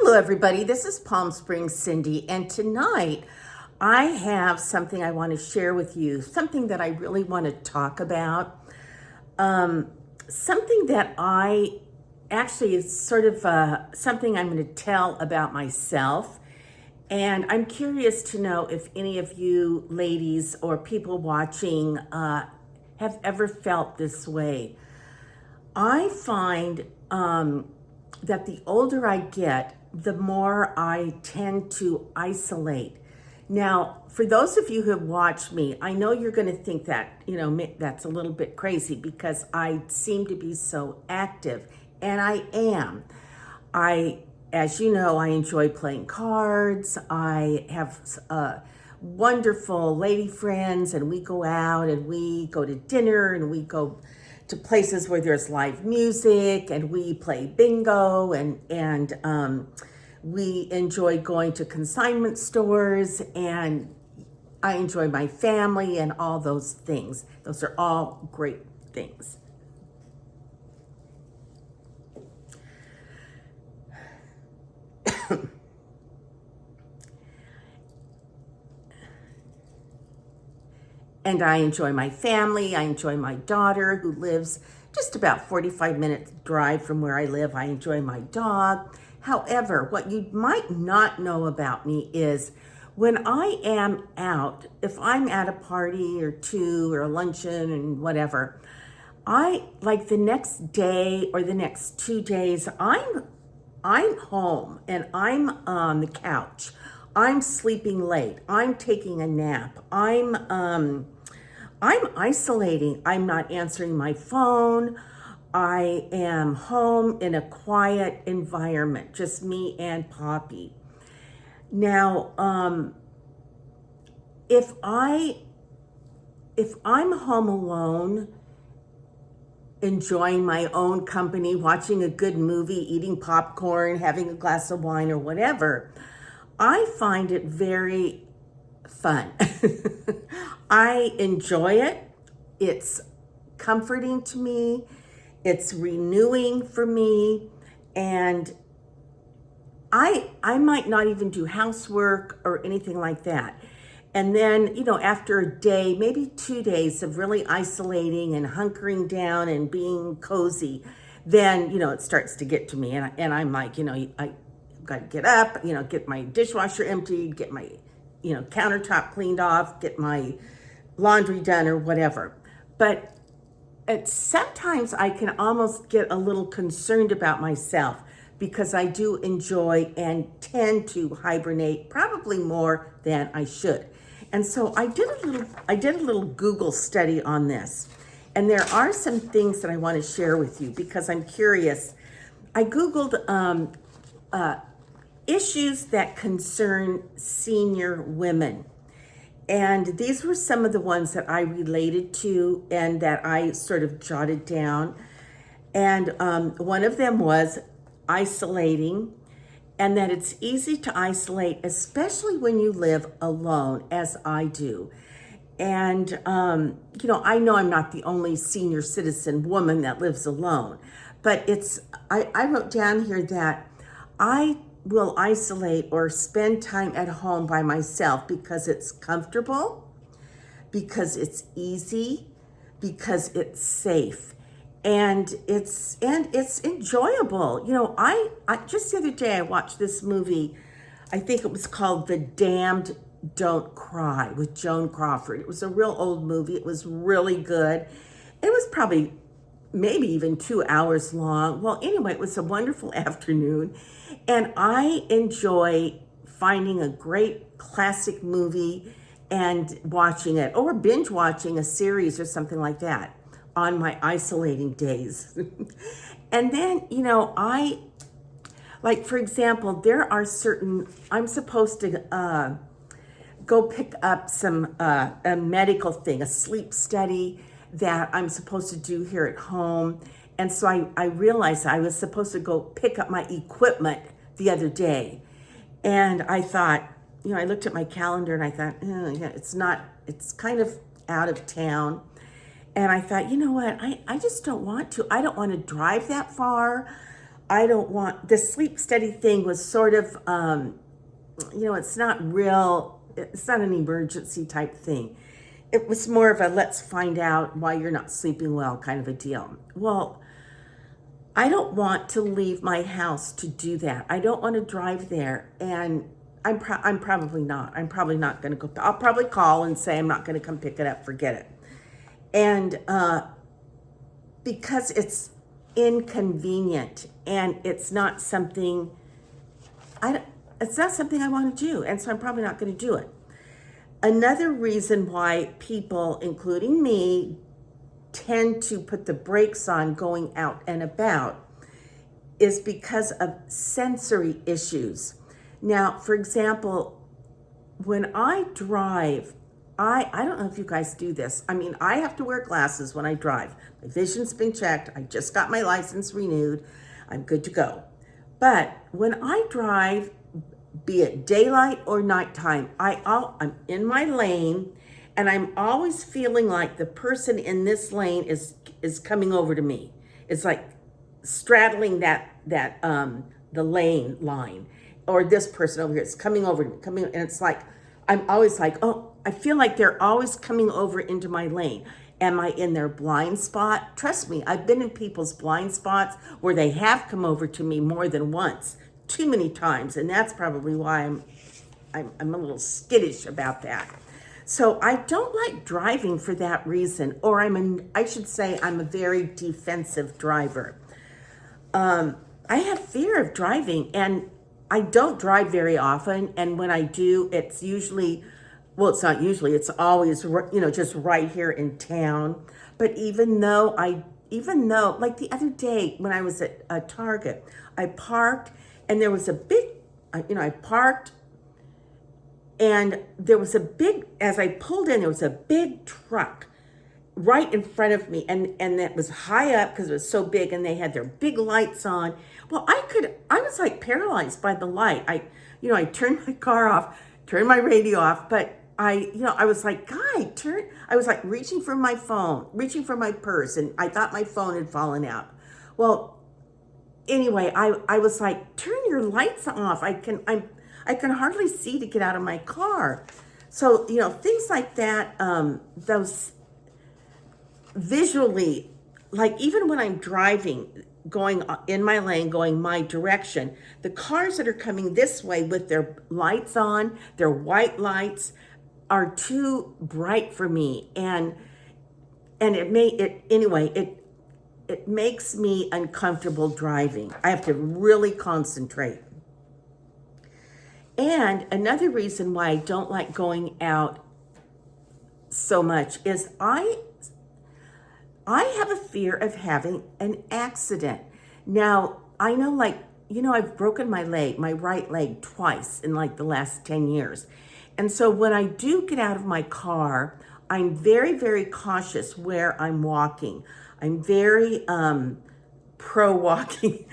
Hello, everybody. This is Palm Springs Cindy, and tonight I have something I want to share with you, something that I really want to talk about, something that I actually is sort of something I'm going to tell about myself. And I'm curious to know if any of you ladies or people watching have ever felt this way. I find that the older I get, the more I tend to isolate. Now, for those of you who have watched me, I know you're going to think that, that's a little bit crazy because I seem to be so active, and I am. As you know, I enjoy playing cards. I have wonderful lady friends, and we go out and we go to dinner and we go to places where there's live music, and we play bingo, and we enjoy going to consignment stores, and I enjoy my family and all those things. Those are all great things. And I enjoy my family. I enjoy my daughter, who lives just about 45 minutes drive from where I live. I enjoy my dog. However, what you might not know about me is when I am out, if I'm at a party or two or a luncheon and whatever, I like the next day or the next 2 days, I'm home and I'm on the couch. I'm sleeping late. I'm taking a nap. I'm isolating. I'm not answering my phone. I am home in a quiet environment, just me and Poppy. Now, if I'm home alone, enjoying my own company, watching a good movie, eating popcorn, having a glass of wine or whatever, I find it very fun. I enjoy it. It's comforting to me. It's renewing for me. And I might not even do housework or anything like that. And then, after a day, maybe 2 days of really isolating and hunkering down and being cozy, then, it starts to get to me. And I'm like, I got to get up, get my dishwasher emptied, get my, countertop cleaned off, get my laundry done or whatever. But sometimes I can almost get a little concerned about myself because I do enjoy and tend to hibernate probably more than I should. And so I did a little Google study on this. And there are some things that I want to share with you because I'm curious. I Googled issues that concern senior women. And these were some of the ones that I related to and that I sort of jotted down. And one of them was isolating, and that it's easy to isolate, especially when you live alone, as I do. And, I know I'm not the only senior citizen woman that lives alone, but I wrote down here that I will isolate or spend time at home by myself because it's comfortable, because it's easy, because it's safe, and it's enjoyable. I just the other day I watched this movie. I think it was called The Damned Don't Cry with Joan Crawford. It was a real old movie. It was really good. It was probably maybe even 2 hours long. Well, anyway, it was a wonderful afternoon, and I enjoy finding a great classic movie and watching it, or binge watching a series or something like that on my isolating days. And then, for example, there are I'm supposed to go pick up a medical thing, a sleep study that I'm supposed to do here at home. And so I realized I was supposed to go pick up my equipment the other day. And I thought, I looked at my calendar and I thought, yeah, it's kind of out of town. And I thought, you know what, I just don't want to. I don't want to drive that far. I don't want, the sleep study thing was sort of, it's not real, it's not an emergency type thing. It was more of a let's find out why you're not sleeping well kind of a deal. Well, I don't want to leave my house to do that. I don't want to drive there, and I'm probably not. I'm probably not going to go. I'll probably call and say I'm not going to come pick it up. Forget it. And because it's inconvenient and it's not something it's not something I want to do, and so I'm probably not going to do it. Another reason why people, including me, tend to put the brakes on going out and about is because of sensory issues. Now, for example, when I drive, I don't know if you guys do this. I mean, I have to wear glasses when I drive. My vision's been checked. I just got my license renewed. I'm good to go. But when I drive, be it daylight or nighttime, I'm in my lane, and I'm always feeling like the person in this lane is coming over to me. It's like straddling the lane line, or this person over here is coming over to me, and it's like I'm always like, oh, I feel like they're always coming over into my lane. Am I in their blind spot? Trust me, I've been in people's blind spots where they have come over to me more than once, too many times, and that's probably why I'm a little skittish about that. So I don't like driving for that reason, or I should say I'm a very defensive driver. I have fear of driving, and I don't drive very often, and when I do, it's usually, well, it's not usually, it's always, just right here in town. But even though, like the other day when I was at Target, I parked, and there was a big, I parked, and there was as I pulled in, there was a big truck right in front of me, and that was high up because it was so big, and they had their big lights on. Well, I was like paralyzed by the light. I turned my car off, turned my radio off, but I was like, I was like reaching for my phone, reaching for my purse, and I thought my phone had fallen out. Well, anyway, I was like, turn your lights off. I can hardly see to get out of my car. So, things like that, those visually, like even when I'm driving, going in my lane, going my direction, the cars that are coming this way with their lights on, their white lights, are too bright for me. And it makes me uncomfortable driving. I have to really concentrate. And another reason why I don't like going out so much is I have a fear of having an accident. Now, I know, I've broken my right leg twice in like the last 10 years. And so when I do get out of my car, I'm very, very cautious where I'm walking. I'm very pro walking.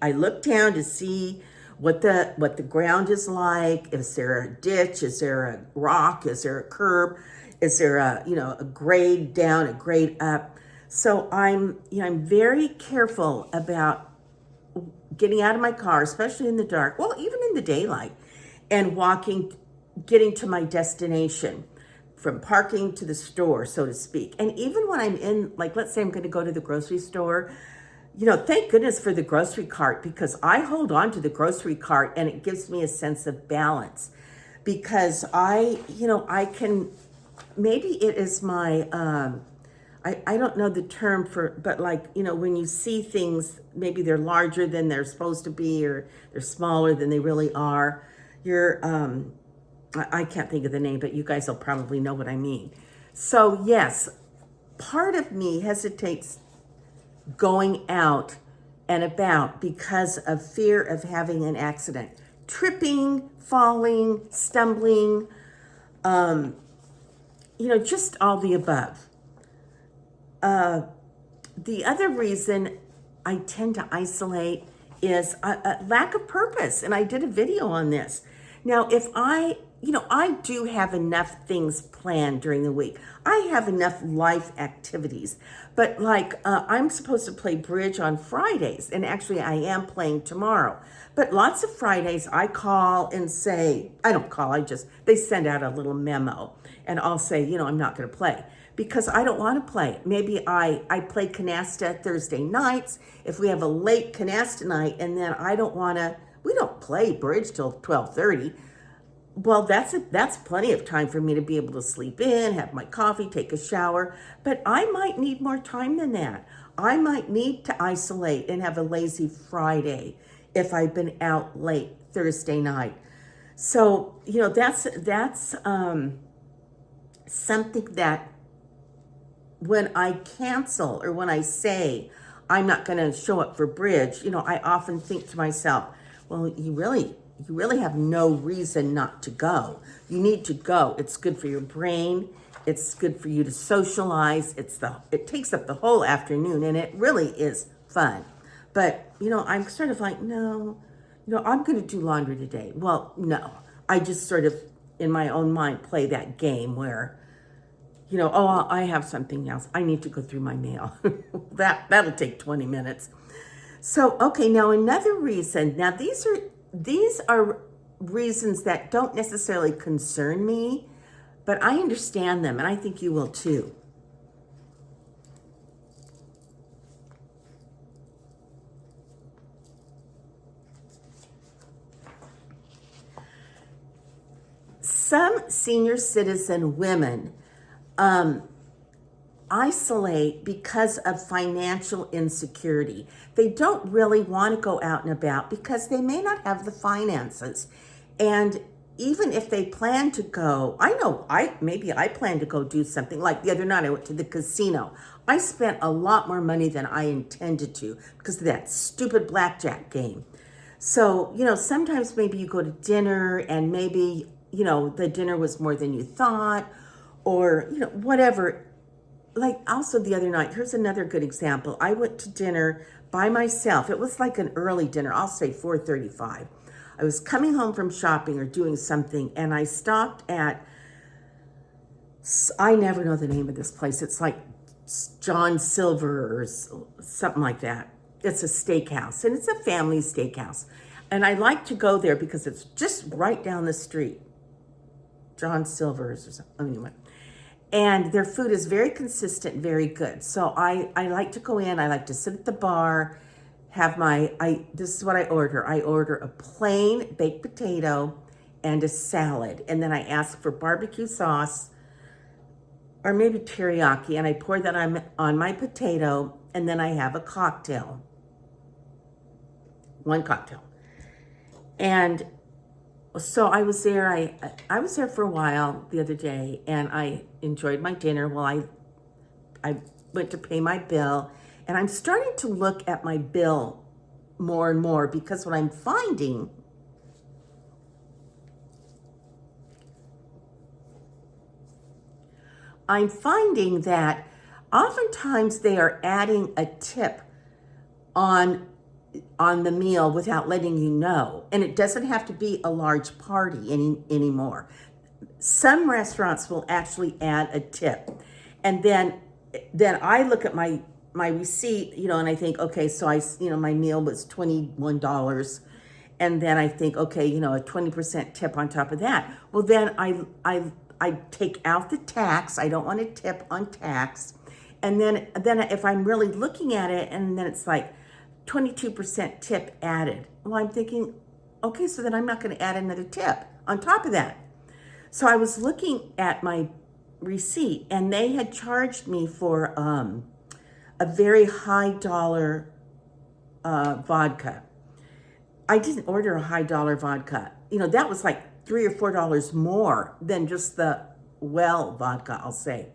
I look down to see what the ground is like. Is there a ditch? Is there a rock? Is there a curb? Is there a grade down, a grade up? So I'm very careful about getting out of my car, especially in the dark, well, even in the daylight, and getting to my destination, from parking to the store, so to speak. And even when I'm in, let's say I'm going to go to the grocery store, thank goodness for the grocery cart, because I hold on to the grocery cart and it gives me a sense of balance, because I can, maybe it is my, I don't know the term but when you see things, maybe they're larger than they're supposed to be, or they're smaller than they really are. I can't think of the name, but you guys will probably know what I mean. So yes, part of me hesitates going out and about because of fear of having an accident, tripping, falling, stumbling, just all the above. The other reason I tend to isolate is a lack of purpose. And I did a video on this. Now, if I do have enough things planned during the week. I have enough life activities, but like I'm supposed to play bridge on Fridays, and actually I am playing tomorrow. But lots of Fridays I call and say, I don't call, they send out a little memo, and I'll say, I'm not going to play because I don't want to play. Maybe I play canasta Thursday nights if we have a late canasta night, and then we don't play bridge till 12:30. Well, that's plenty of time for me to be able to sleep in, have my coffee, take a shower. But I might need more time than that. I might need to isolate and have a lazy Friday if I've been out late Thursday night. So, that's something that when I cancel or when I say I'm not going to show up for bridge, I often think to myself, well, you really have no reason not to go. You need to go. It's good for your brain. It's good for you to socialize. It takes up the whole afternoon, and it really is fun. But, I'm sort of like, no, I'm going to do laundry today. Well, no. I just sort of, in my own mind, play that game where, I have something else. I need to go through my mail. That'll take 20 minutes. So, okay, now another reason. Now, these are reasons that don't necessarily concern me, but I understand them, and I think you will too. Some senior citizen women isolate because of financial insecurity. They don't really want to go out and about because they may not have the finances. And even if they plan to go, maybe I plan to go do something. Like the other night I went to the casino. I spent a lot more money than I intended to because of that stupid blackjack game. So, sometimes maybe you go to dinner and maybe, the dinner was more than you thought, or, whatever. Like also the other night, here's another good example. I went to dinner by myself. It was like an early dinner, I'll say 4:35. I was coming home from shopping or doing something, and I stopped at, I never know the name of this place. It's like John Silver or something like that. It's a steakhouse, and it's a family steakhouse. And I like to go there because it's just right down the street. John Silver's or something, anyway. And their food is very consistent, very good. So I like to go in, I like to sit at the bar, have this is what I order. I order a plain baked potato and a salad. And then I ask for barbecue sauce or maybe teriyaki, and I pour that on my potato, and then I have a cocktail. One cocktail. And so I was there. I was there for a while the other day, and I enjoyed my dinner. Well, I went to pay my bill, and I'm starting to look at my bill more and more because what I'm finding that oftentimes they are adding a tip on the meal without letting you know. And it doesn't have to be a large party anymore. Some restaurants will actually add a tip. And then I look at my receipt, and I think, okay, so my meal was $21. And then I think, okay, a 20% tip on top of that. Well, then I take out the tax. I don't want to tip on tax. And then if I'm really looking at it, and then it's like 22% tip added. Well, I'm thinking, okay, so then I'm not going to add another tip on top of that. So I was looking at my receipt, and they had charged me for a very high dollar vodka. I didn't order a high dollar vodka. That was like $3 or $4 more than just the well vodka, I'll say.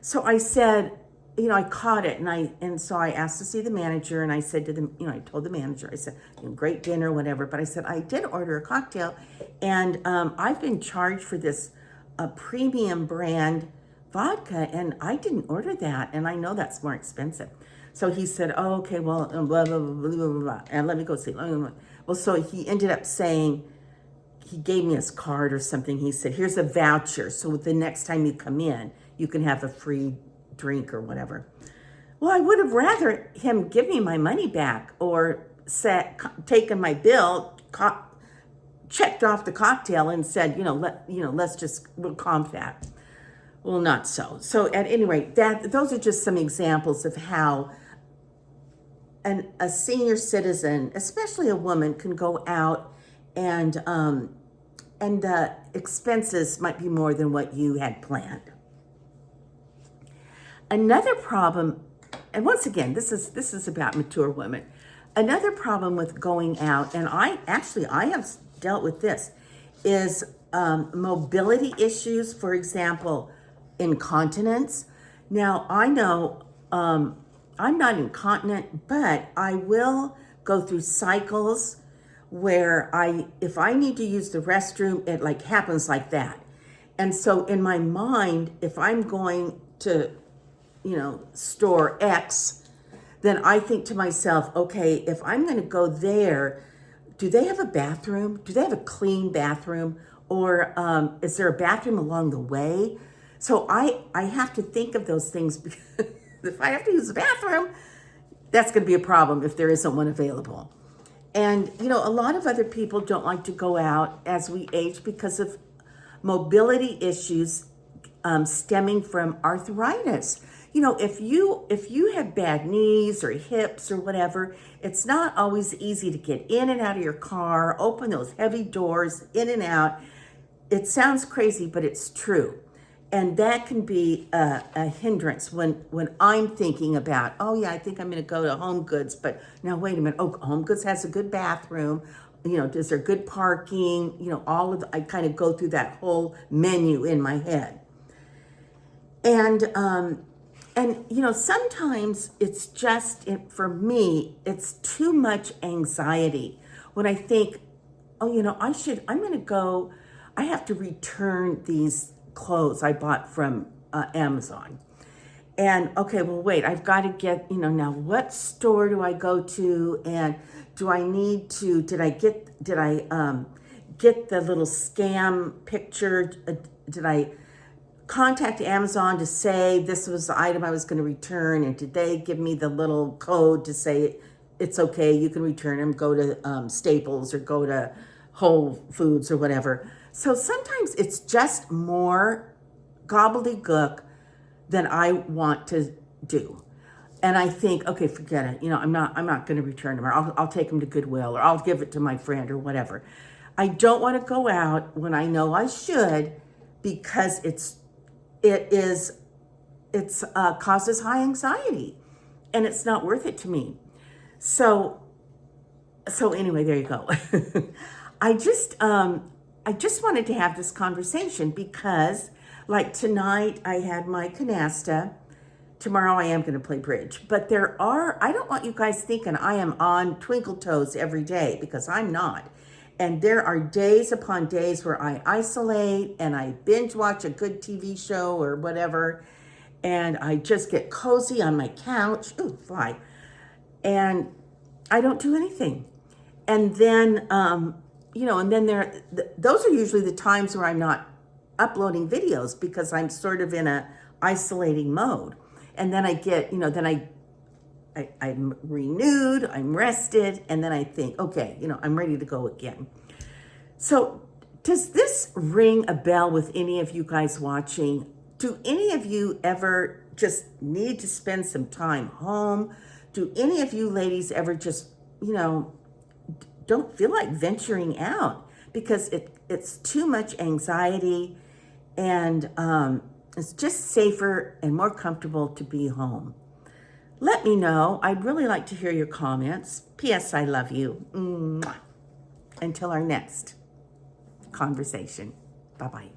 So I said, I caught it, and so I asked to see the manager, and I said to them, I told the manager, I said, great dinner, whatever, but I said, I did order a cocktail, and I've been charged for this premium brand vodka, and I didn't order that, and I know that's more expensive. So he said, oh, okay, well, blah, blah, blah, blah, blah, blah, and let me go see. Well, so he ended up saying, he gave me his card or something. He said, here's a voucher. So the next time you come in, you can have a free drink or whatever. Well, I would have rather him give me my money back or taken my bill, checked off the cocktail and said, we'll comp that. Well, not so. So at any rate, those are just some examples of how a senior citizen, especially a woman, can go out and the expenses might be more than what you had planned. Another problem, and once again, this is about mature women. Another problem with going out, and I have dealt with this, is mobility issues. For example, incontinence. Now I know I'm not incontinent, but I will go through cycles where if I need to use the restroom, it like happens like that. And so in my mind, if I'm going to, store X, then I think to myself, okay, if I'm going to go there, do they have a bathroom? Do they have a clean bathroom? Or is there a bathroom along the way? So I have to think of those things because if I have to use the bathroom, that's going to be a problem if there isn't one available. And, a lot of other people don't like to go out as we age because of mobility issues stemming from arthritis. If you have bad knees or hips or whatever, it's not always easy to get in and out of your car, open those heavy doors, in and out. It sounds crazy, but it's true. And that can be a hindrance when I'm thinking about, oh yeah, I think I'm going to go to Home Goods, but now wait a minute. Oh, Home Goods has a good bathroom. Is there good parking? I kind of go through that whole menu in my head. And sometimes it's just, for me, it's too much anxiety when I think, I have to return these clothes I bought from Amazon. And okay, well, wait, I've got to get, now what store do I go to? And do I need to, did I get the little scam picture? Did I contact Amazon to say this was the item I was going to return? And did they give me the little code to say it's okay, you can return them, go to Staples or go to Whole Foods or whatever. So sometimes it's just more gobbledygook than I want to do. And I think, okay, forget it. I'm not going to return them, or I'll take them to Goodwill, or I'll give it to my friend or whatever. I don't want to go out when I know I should, because it causes high anxiety, and it's not worth it to me. So anyway, there you go. I just wanted to have this conversation because, like tonight, I had my canasta. Tomorrow I am going to play bridge. But I don't want you guys thinking I am on twinkle toes every day, because I'm not. And there are days upon days where I isolate and I binge watch a good TV show or whatever. And I just get cozy on my couch. Ooh, fly. And I don't do anything. And then, those are usually the times where I'm not uploading videos, because I'm sort of in a isolating mode. And then I get, I'm renewed, I'm rested, and then I think, okay, I'm ready to go again. So does this ring a bell with any of you guys watching? Do any of you ever just need to spend some time home? Do any of you ladies ever just, don't feel like venturing out because it's too much anxiety, and it's just safer and more comfortable to be home? Let me know. I'd really like to hear your comments. P.S. I love you. Mwah. Until our next conversation. Bye-bye.